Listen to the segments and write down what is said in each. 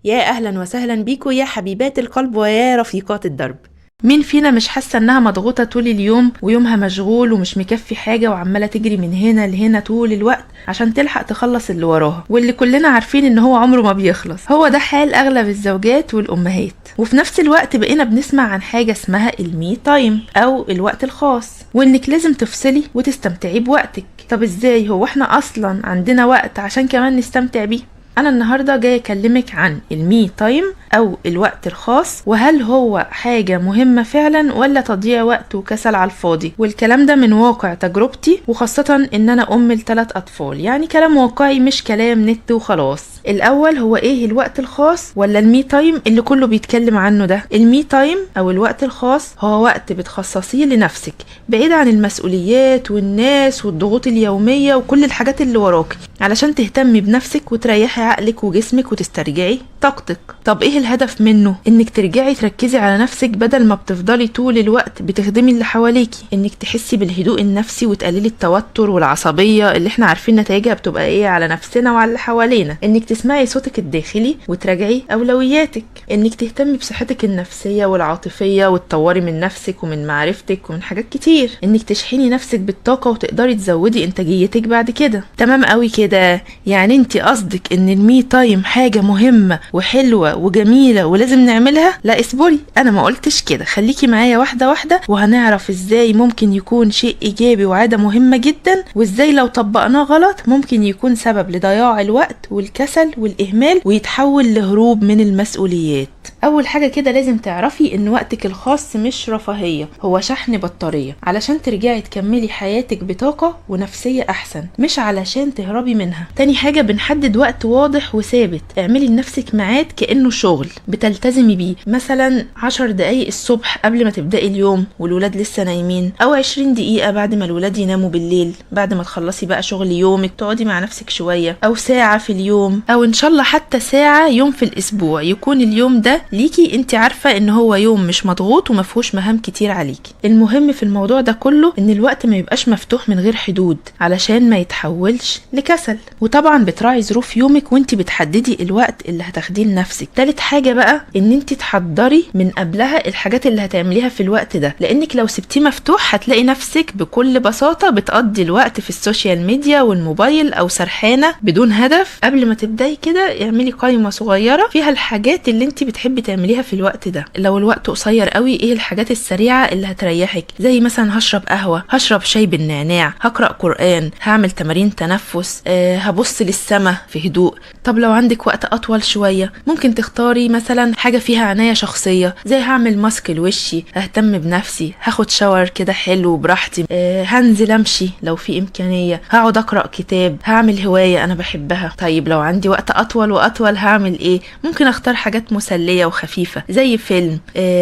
يا أهلا وسهلا بيكم يا حبيبات القلب ويا رفيقات الدرب. مين فينا مش حاسه انها مضغوطه طول اليوم ويومها مشغول ومش مكفي حاجه وعماله تجري من هنا لهنا طول الوقت عشان تلحق تخلص اللي وراها، واللي كلنا عارفين ان هو عمره ما بيخلص. هو ده حال اغلب الزوجات والامهات. وفي نفس الوقت بقينا بنسمع عن حاجه اسمها المي تايم او الوقت الخاص، وانك لازم تفصلي وتستمتعي بوقتك. طب ازاي؟ هو احنا اصلا عندنا وقت عشان كمان نستمتع بيه؟ أنا النهاردة جاي أكلمك عن المي تايم أو الوقت الخاص، وهل هو حاجة مهمة فعلا ولا تضييع وقت وكسل على الفاضي. والكلام ده من واقع تجربتي، وخاصة إن أنا أم ل3 أطفال، يعني كلام واقعي مش كلام نت وخلاص. الأول، هو إيه الوقت الخاص ولا المي تايم اللي كله بيتكلم عنه ده؟ المي تايم أو الوقت الخاص هو وقت بتخصصيه لنفسك بعيد عن المسؤوليات والناس والضغوط اليومية وكل الحاجات اللي وراك، علشان تهتمي بنفسك وتريحي عقلك وجسمك وتسترجعي طاقتك. طب ايه الهدف منه؟ انك ترجعي تركزي على نفسك بدل ما بتفضلي طول الوقت بتخدمي اللي حواليكي، انك تحسي بالهدوء النفسي وتقللي التوتر والعصبية اللي احنا عارفين نتائجها بتبقى ايه على نفسنا وعلى اللي حوالينا، انك تسمعي صوتك الداخلي وتراجعي اولوياتك، انك تهتمي بصحتك النفسية والعاطفية وتطوري من نفسك ومن معرفتك ومن حاجات كتير، انك تشحني نفسك بالطاقة وتقدري تزودي انتاجيتك بعد كده. تمام قوي كده. يعني انت قصدك ان المي تايم حاجة مهمة وحلوة وجميلة ولازم نعملها؟ لا اصبري، انا ما قلتش كده. خليكي معايا واحدة واحدة وهنعرف ازاي ممكن يكون شيء ايجابي وعادة مهمة جدا، وازاي لو طبقناه غلط ممكن يكون سبب لضياع الوقت والكسل والاهمال ويتحول لهروب من المسؤوليات. اول حاجة كده لازم تعرفي ان وقتك الخاص مش رفاهية، هو شحن بطارية علشان ترجعي تكملي حياتك بطاقة ونفسية احسن، مش علشان تهربي منها. تاني حاجة، بنحدد وقت واضح وثابت. اعملي لنفسك ميعاد كأنه شغل بتلتزمي بيه، مثلا 10 دقايق الصبح قبل ما تبدأي اليوم والولاد لسه نايمين، او 20 دقيقة بعد ما الولاد يناموا بالليل، بعد ما تخلصي بقى شغل يومك تقعدي مع نفسك شوية، او ساعة في اليوم، او ان شاء الله حتى ساعة يوم في الاسبوع، يكون اليوم ده ليكي انت عارفة ان هو يوم مش مضغوط ومفهوش مهام كتير عليكي. المهم في الموضوع ده كله ان الوقت ما يبقاش مفتوح من غير حدود علشان ما يتحولش لكسل. وطبعا بتراعي ظروف يومك وانت بتحددي الوقت اللي هتاخديه لنفسك. تالت حاجة بقى ان انت تحضري من قبلها الحاجات اللي هتعمليها في الوقت ده، لانك لو سبتيه مفتوح هتلاقي نفسك بكل بساطة بتقضي الوقت في السوشيال ميديا والموبايل او سرحانة بدون هدف. قبل ما تبداي كده اعملي قائمة صغيرة فيها الحاجات اللي انت بتحبي تعمليها في الوقت ده. لو الوقت قصير قوي، ايه الحاجات السريعة اللي هتريحك؟ زي مثلا هشرب قهوة، هشرب شاي بالنعناع، هقرأ قرآن، هعمل تمارين تنفس، هبص للسما في هدوء. طب لو عندك وقت اطول شوية ممكن تختاري مثلا حاجة فيها عناية شخصية، زي هعمل ماسك لوشي، ههتم بنفسي، هاخد شاور كده حلو براحتي، هنزل امشي لو في امكانية، هقعد اقرأ كتاب، هعمل هواية انا بحبها. طيب لو عندي وقت اطول واطول هعمل ايه؟ ممكن اختار حاجات مسلية وخفيفة زي فيلم،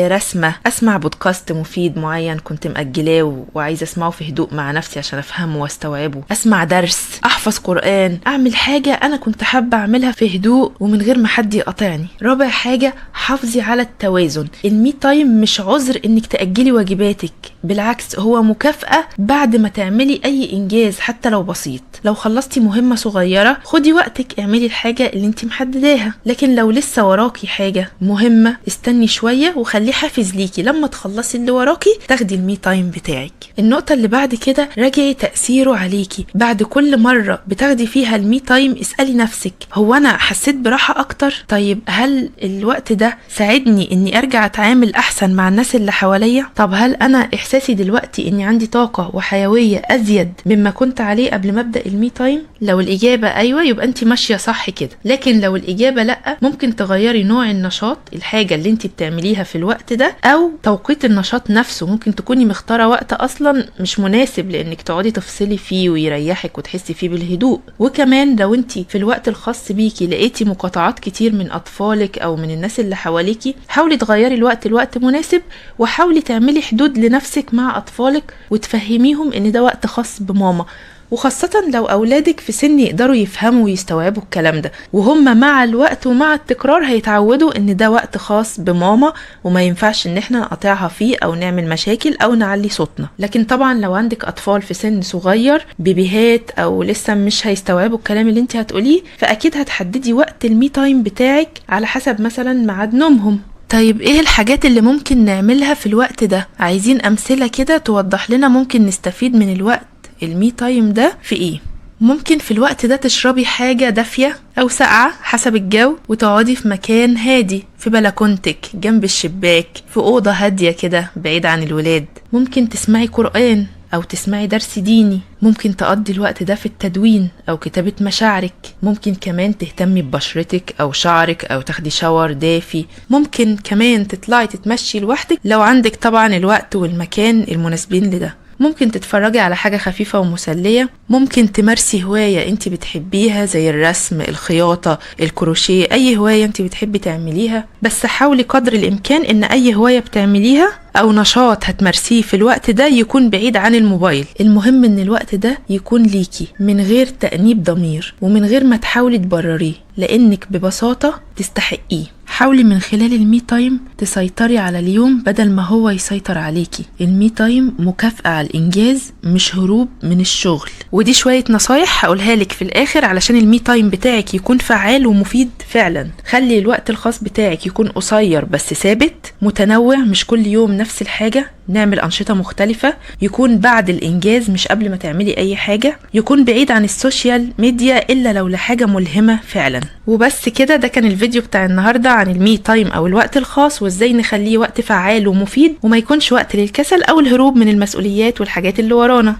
رسمة، اسمع بودكاست مفيد معين كنت مأجلاه وعايزة اسمعه في هدوء مع نفسي عشان افهمه واستوعبه، اسمع درس، احفظ قرآن، اعمل حاجة انا كنت حابة اعملها في هدوء ومن غير ما حد يقاطعني. رابع حاجة، حافظي على التوازن. المي تايم مش عذر انك تأجلي واجباتك، بالعكس هو مكافأة بعد ما تعملي اي انجاز حتى لو بسيط. لو خلصتي مهمة صغيرة خدي وقتك اعملي الحاجة اللي انت محدداها، لكن لو لسه وراكي حاجة مهمة استني شوية وخليه حافز ليكي لما تخلصي اللي وراكي تاخدي المي تايم بتاعك. النقطة اللي بعد كده، راجعي تأثيره عليكي. بعد كل مرة بتاخدي فيها المي تايم اسألي نفسك، هو انا حسيت براحة اكتر؟ طيب هل الوقت ده ساعدني اني ارجع اتعامل احسن مع الناس اللي حواليا؟ طب هل انا احساسي دلوقتي اني عندي طاقة وحيوية ازيد مما كنت عليه قبل ما ابدأ المي تايم؟ لو الاجابة ايوه يبقى انت ماشية صح كده، لكن لو الاجابة لا ممكن تغيري نوع النشاط، الحاجة اللي انت بتعمليها في الوقت ده، او توقيت النشاط نفسه. ممكن تكوني مختارة وقت اصلا مش مناسب لانك تقعدي تفصلي فيه ويريحك وتحسي فيه بالهدوء. وكمان لو انت في الوقت الخاص بيكي لقيتي مقاطعات كتير من اطفالك او من الناس اللي حواليكي، حاولي تغيري الوقت لوقت مناسب، وحاولي تعملي حدود لنفسك مع اطفالك وتفهميهم ان ده وقت خاص بماما. وخاصة لو أولادك في سن يقدروا يفهموا ويستوعبوا الكلام ده، وهم مع الوقت ومع التكرار هيتعودوا ان ده وقت خاص بماما وما ينفعش ان احنا نقطعها فيه او نعمل مشاكل او نعلي صوتنا. لكن طبعا لو عندك اطفال في سن صغير بيبيهات او لسه مش هيستوعبوا الكلام اللي انت هتقوليه، فاكيد هتحددي وقت المي تايم بتاعك على حسب مثلا ميعاد نومهم. طيب ايه الحاجات اللي ممكن نعملها في الوقت ده؟ عايزين امثلة كده توضح لنا ممكن نستفيد من الوقت المي تايم ده في ايه. ممكن في الوقت ده تشربي حاجة دافية او ساقعة حسب الجو، وتقعدي في مكان هادي في بلكونتك جنب الشباك، في اوضة هادية كده بعيد عن الولاد. ممكن تسمعي قرآن او تسمعي درس ديني. ممكن تقضي الوقت ده في التدوين او كتابة مشاعرك. ممكن كمان تهتمي ببشرتك او شعرك او تاخدي شاور دافي. ممكن كمان تطلعي تتمشي لوحدك لو عندك طبعا الوقت والمكان المناسبين لده. ممكن تتفرجي على حاجة خفيفة ومسلية. ممكن تمارسي هواية انت بتحبيها زي الرسم، الخياطة، الكروشيه، اي هواية انت بتحبي تعمليها. بس حاولي قدر الامكان ان اي هواية بتعمليها او نشاط هتمارسيه في الوقت ده يكون بعيد عن الموبايل. المهم ان الوقت ده يكون ليكي من غير تأنيب ضمير ومن غير ما تحاولي تبرريه، لانك ببساطة تستحقيه. حاولي من خلال المي تايم تسيطري على اليوم بدل ما هو يسيطر عليكي. المي تايم مكافأة على الانجاز مش هروب من الشغل. ودي شوية نصايح هقولها لك في الاخر علشان المي تايم بتاعك يكون فعال ومفيد فعلا. خلي الوقت الخاص بتاعك يكون قصير بس ثابت، متنوع، مش كل يوم نفس الحاجة، نعمل أنشطة مختلفة. يكون بعد الإنجاز مش قبل ما تعملي أي حاجة. يكون بعيد عن السوشيال ميديا إلا لو لحاجة ملهمة فعلا. وبس كده، ده كان الفيديو بتاع النهاردة عن المي تايم أو الوقت الخاص، وإزاي نخليه وقت فعال ومفيد وما يكونش وقت للكسل أو الهروب من المسؤوليات والحاجات اللي ورانا.